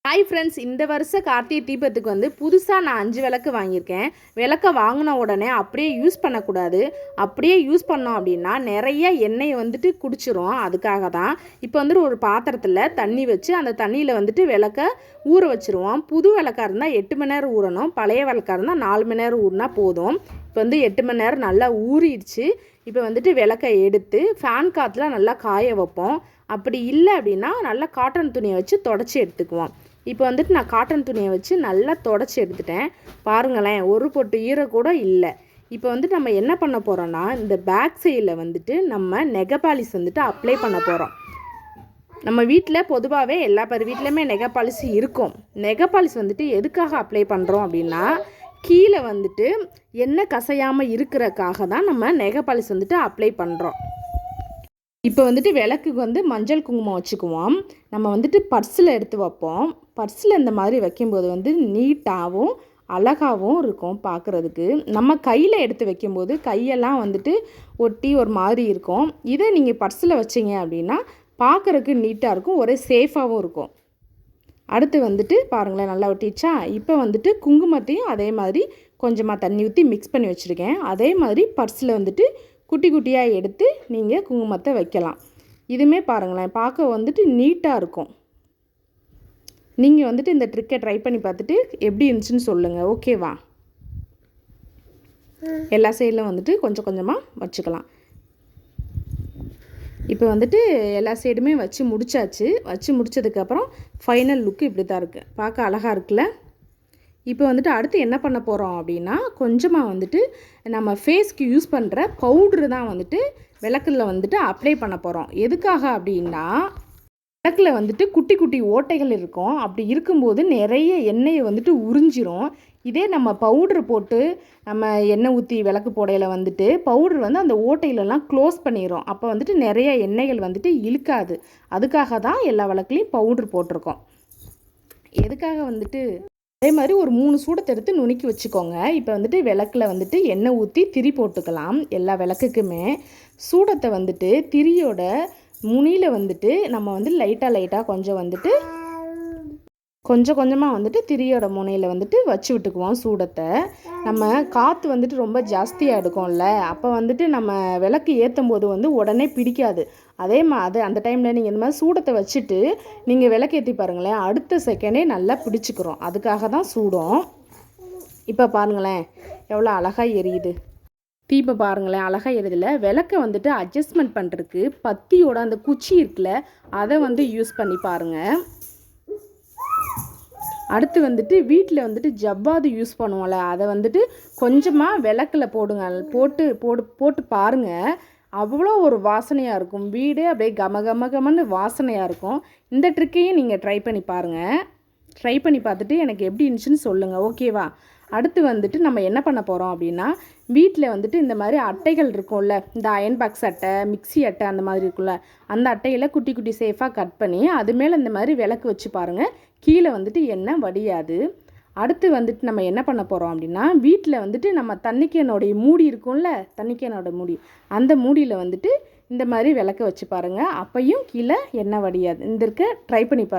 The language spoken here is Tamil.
ஹாய் ஃப்ரெண்ட்ஸ், இந்த வருஷம் கார்த்திகை தீபத்துக்கு புதுசாக நான் 5 விளக்கு வாங்கியிருக்கேன். விளக்க வாங்கின உடனே அப்படியே யூஸ் பண்ணக்கூடாது. அப்படியே யூஸ் பண்ணோம் அப்படின்னா நிறைய எண்ணெயை குடிச்சிரும். அதுக்காக தான் இப்போ ஒரு பாத்திரத்தில் தண்ணி வச்சு அந்த தண்ணியில் விளக்க ஊற வச்சுருவோம். புது விளக்காக இருந்தால் 8 மணி நேரம் ஊறணும். பழைய விளக்காக இருந்தால் 4 மணி நேரம் ஊறினா போதும். இப்போ 8 மணி நேரம் நல்லா ஊறிடுச்சு. இப்போ விளக்கை எடுத்து ஃபேன் காற்றுல நல்லா காய வைப்போம். அப்படி இல்லை அப்படின்னா நல்லா காட்டன் துணியை வச்சு தொடச்சி எடுத்துக்குவோம். இப்போ நான் காட்டன் துணியை வச்சு நல்லா தொடச்சி எடுத்துட்டேன். பாருங்களேன், ஒரு பொட்டு ஈரம் கூட இல்லை. இப்போ நம்ம என்ன பண்ண போகிறோன்னா, இந்த பேக் சைடில் நம்ம நெகபாலிஸ் அப்ளை பண்ண போகிறோம். நம்ம வீட்டில் பொதுவாகவே எல்லா பேர் வீட்லேயுமே நெகபாலிஸ் இருக்கும். நெகபாலிஸ் எதுக்காக அப்ளை பண்ணுறோம் அப்படின்னா, கீழே எண்ணெய் கசையாமல் இருக்கிறக்காக தான் நம்ம நெகபாலிஸ் அப்ளை பண்ணுறோம். இப்போ விளக்குக்கு மஞ்சள் குங்குமம் வச்சுக்குவோம். நம்ம பர்ஸில் எடுத்து வைப்போம். பர்ஸில் இந்த மாதிரி வைக்கும்போது நீட்டாகவும் அழகாகவும் இருக்கும் பார்க்குறதுக்கு. நம்ம கையில் எடுத்து வைக்கும்போது கையெல்லாம் ஒட்டி ஒரு மாதிரி இருக்கும். இதை நீங்கள் பர்ஸில் வச்சிங்க அப்படின்னா பார்க்குறதுக்கு நீட்டாக இருக்கும், ஒரே சேஃபாகவும் இருக்கும். அடுத்து பாருங்களேன், நல்லா ஒட்டிச்சா. இப்போ குங்குமத்தையும் அதே மாதிரி கொஞ்சமாக தண்ணி ஊற்றி மிக்ஸ் பண்ணி வச்சுருக்கேன். அதே மாதிரி பர்ஸில் குட்டி குட்டியாக எடுத்து நீங்கள் குங்குமத்தை வைக்கலாம். இதுவுமே பாருங்களேன், பார்க்க நீட்டாக இருக்கும். நீங்கள் இந்த ட்ரிக்கை ட்ரை பண்ணி பார்த்துட்டு எப்படி இருந்துச்சுன்னு சொல்லுங்கள். ஓகேவா? எல்லா சைடிலும் கொஞ்சம் கொஞ்சமாக வச்சுக்கலாம். இப்போ எல்லா சைடுமே வச்சு முடிச்சாச்சு. வச்சு முடித்ததுக்கப்புறம் ஃபைனல் லுக்கு இப்படி தான் இருக்குது. பார்க்க அழகாக இருக்குல்ல? இப்போ அடுத்து என்ன பண்ண போகிறோம் அப்படின்னா, கொஞ்சமாக நம்ம ஃபேஸ்க்கு யூஸ் பண்ணுற பவுட்ரு தான் விளக்கில் அப்ளை பண்ண போகிறோம். எதுக்காக அப்படின்னா, விளக்கில் குட்டி குட்டி ஓட்டைகள் இருக்கும். அப்படி இருக்கும்போது நிறைய எண்ணெயை உறிஞ்சிரும். இதே நம்ம பவுட்ரு போட்டு நம்ம எண்ணெய் ஊற்றி விளக்கு போடையில் பவுட்ரு அந்த ஓட்டையிலலாம் க்ளோஸ் பண்ணிடும். அப்போ நிறைய எண்ணெய்கள் இழுக்காது. அதுக்காக தான் எல்லா விளக்குலையும் பவுட்ரு போட்டிருக்கோம். எதுக்காக அதே மாதிரி ஒரு 3 சூடத்தை எடுத்து நுணுக்கி வச்சுக்கோங்க. இப்போ விளக்கில் எண்ணெய் ஊற்றி திரி போட்டுக்கலாம். எல்லா விளக்குக்குமே சூடத்தை திரியோட முனியில் நம்ம லைட்டாக கொஞ்சம் கொஞ்சமாக திரியோட முனையில் வச்சு விட்டுக்குவோம் சூடத்தை. நம்ம காற்று ரொம்ப ஜாஸ்தியாக எடுக்கும்ல, அப்போ நம்ம விளக்கு ஏற்றும் போது உடனே பிடிக்காது. அதே மாதிரி அந்த டைமில் நீங்கள் இந்த மாதிரி சூடத்தை வச்சுட்டு நீங்கள் விளக்கேற்றி பாருங்களேன், அடுத்த செகண்டே நல்லா பிடிச்சிக்கிறோம். அதுக்காக தான் சூடம். இப்போ பாருங்களேன், எவ்வளோ அழகாக எரியுது. தீபம் பாருங்களேன், அழகாக எரியுதில்ல? விளக்கை அட்ஜஸ்ட்மெண்ட் பண்ணுறதுக்கு பத்தியோட அந்த குச்சி இருக்குல்ல, அதை யூஸ் பண்ணி பாருங்கள். அடுத்து வீட்டில் ஜவ்வாது யூஸ் பண்ணுவோம்ல, அதை கொஞ்சமாக விளக்கில் போடுங்க. போட்டு பாருங்கள், அவ்வளோ ஒரு வாசனையாக இருக்கும். வீடே அப்படியே கமன்னு வாசனையாக இருக்கும். இந்த ட்ரிக்கையும் நீங்கள் ட்ரை பண்ணி பாருங்கள். ட்ரை பண்ணி பார்த்துட்டு எனக்கு எப்படி இருந்துச்சுன்னு சொல்லுங்கள். ஓகேவா? அடுத்து நம்ம என்ன பண்ண போகிறோம் அப்படின்னா, வீட்டில் இந்த மாதிரி அட்டைகள் இருக்கும்ல, இந்த அயன் பாக்ஸ் அட்டை, மிக்சி அட்டை அந்த மாதிரி இருக்கும்ல, அந்த அட்டையில் குட்டி குட்டி சேஃபாக கட் பண்ணி அது மேலே இந்த மாதிரி விளக்கு வச்சு பாருங்கள். கீழே எண்ணெய் வடியாது. அடுத்து நம்ம என்ன பண்ண போகிறோம் அப்படின்னா, வீட்டில் நம்ம தண்ணிக்கேனோடைய மூடி இருக்கும்ல, தண்ணிக்கேனோட மூடி, அந்த மூடியில் இந்த மாதிரி விளக்க வச்சு பாருங்கள். அப்பையும் கீழே எண்ணெய் வடியாது. ட்ரை பண்ணி பாருங்கள்.